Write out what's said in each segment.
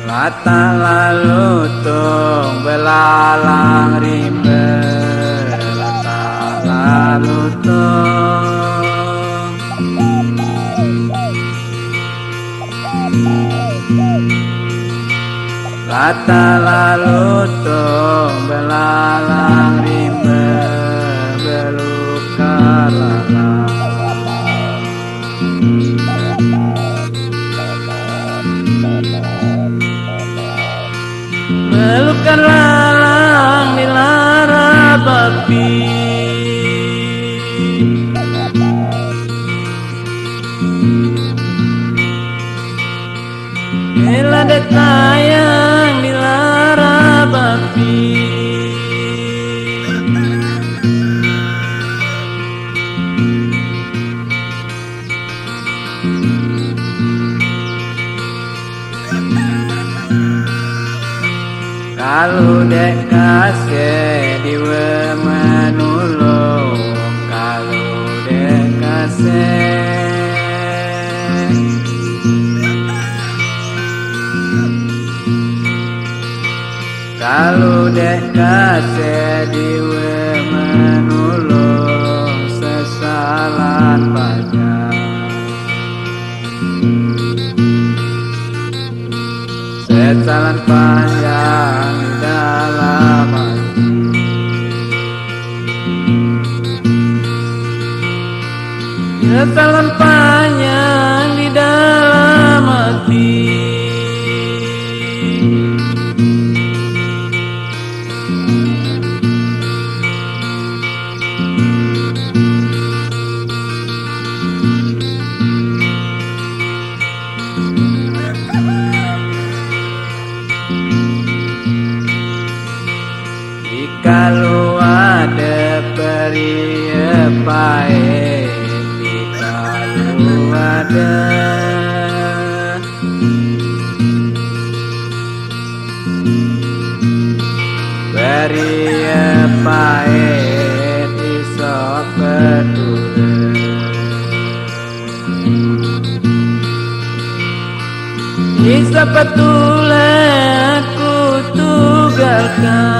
Lata lalu tung belalang rimbe, lata lalu tung lata lalu tung belalang rimbe, beluka lalang. Melukan lalang di lara babi, melada tayang di lara babi. Kalau dek kasih diwe menulung, kalau dek kasih, kalau dek kasih diwe menulung sesalan pajak. Sesalan panjang di dalam hati, sesalan panjang di dalam hati. Kalau ada peri baik, kalau ada peri baik, isok peduli, isok peduli aku tugalkan.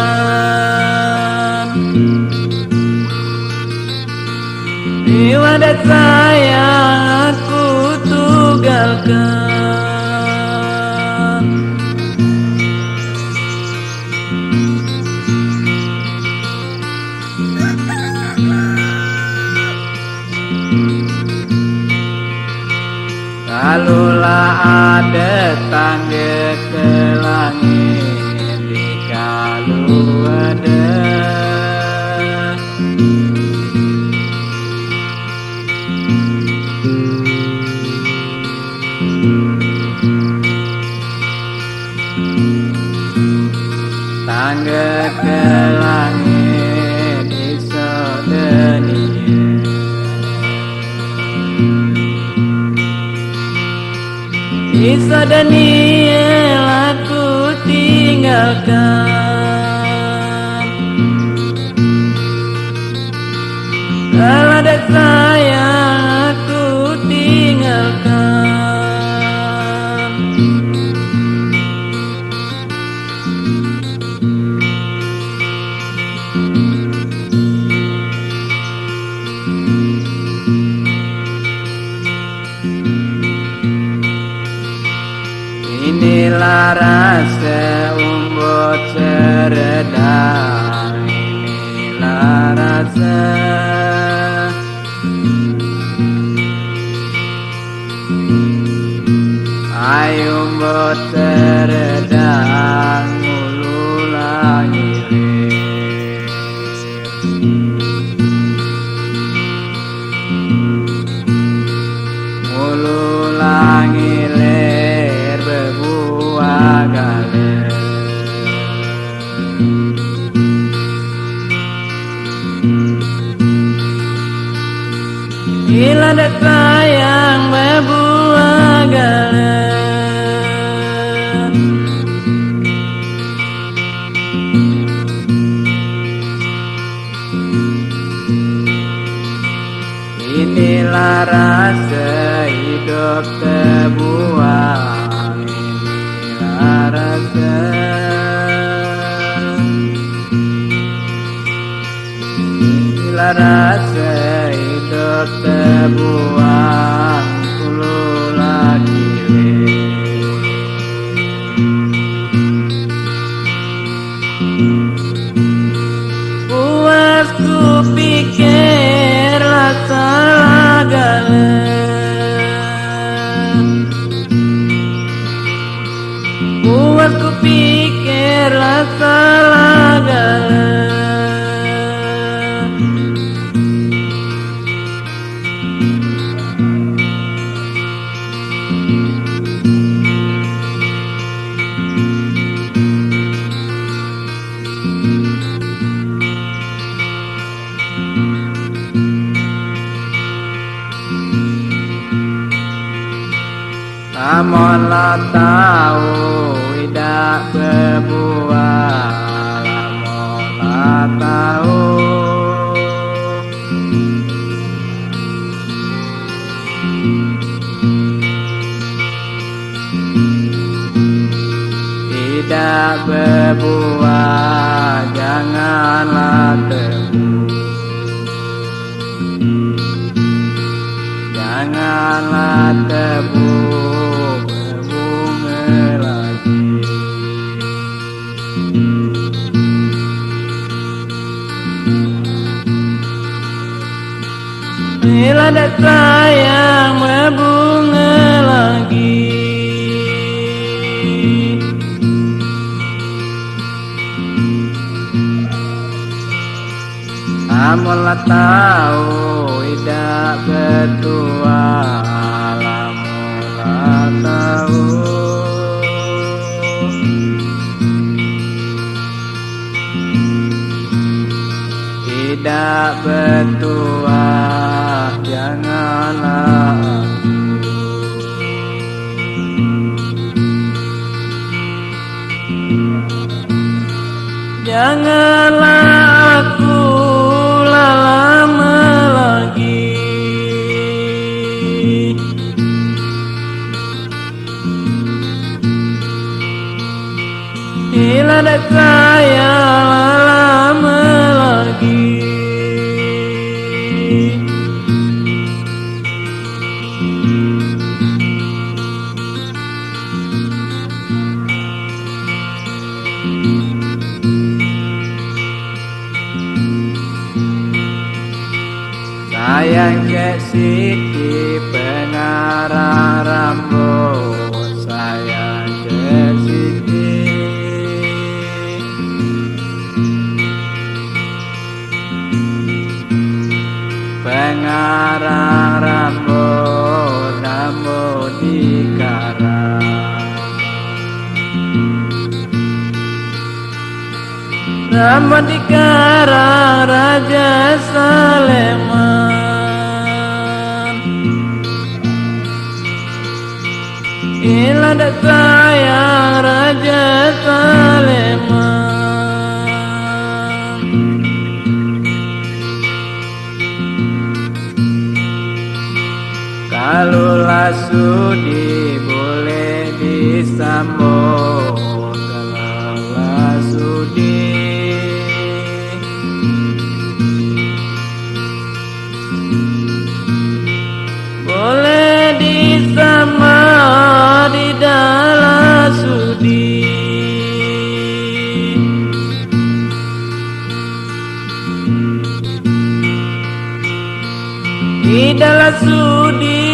Di wadah sayang aku tugalkan. Kalulah ada tangga ke langit, di kalau ada tangga ke langit isok deniye, isok deniye aku tinggalkan. Kalau ada sayang aku tinggalkan. Inilah rasa umbut seredang, inilah rasa ayo umbut seredang mulu langit, mulu langit berbuah galer. Iladat sayang berbuah galen. Inilah rasa hidup terbuang. Inilah rasa. Inilah rasa hidup terbuang. Ulu lagi puas ku pikir salah galen. Puas ku pikir salah galen. Namonlah tahu tidak berbuah. Namonlah tahu tidak berbuah. Janganlah tebu, janganlah tebu. Iladat sayang berbunga lagi. Namonlah tahu tidak bertuah. Namonlah tahu tidak bertuah. Janganlah janganlah aku lama lagi. Iladat sayang lama lagi. Sayang Cek Siti pengarang rambut. Sayang Cek Siti pengarang rambut. Rambut dikarang, rambut dikarang Raja Saleman. Iladat sayang Raja Saleman. Kalulah sudi boleh disambut. Kalulah sudi boleh disambut di dalam sudi. Di dalam sudi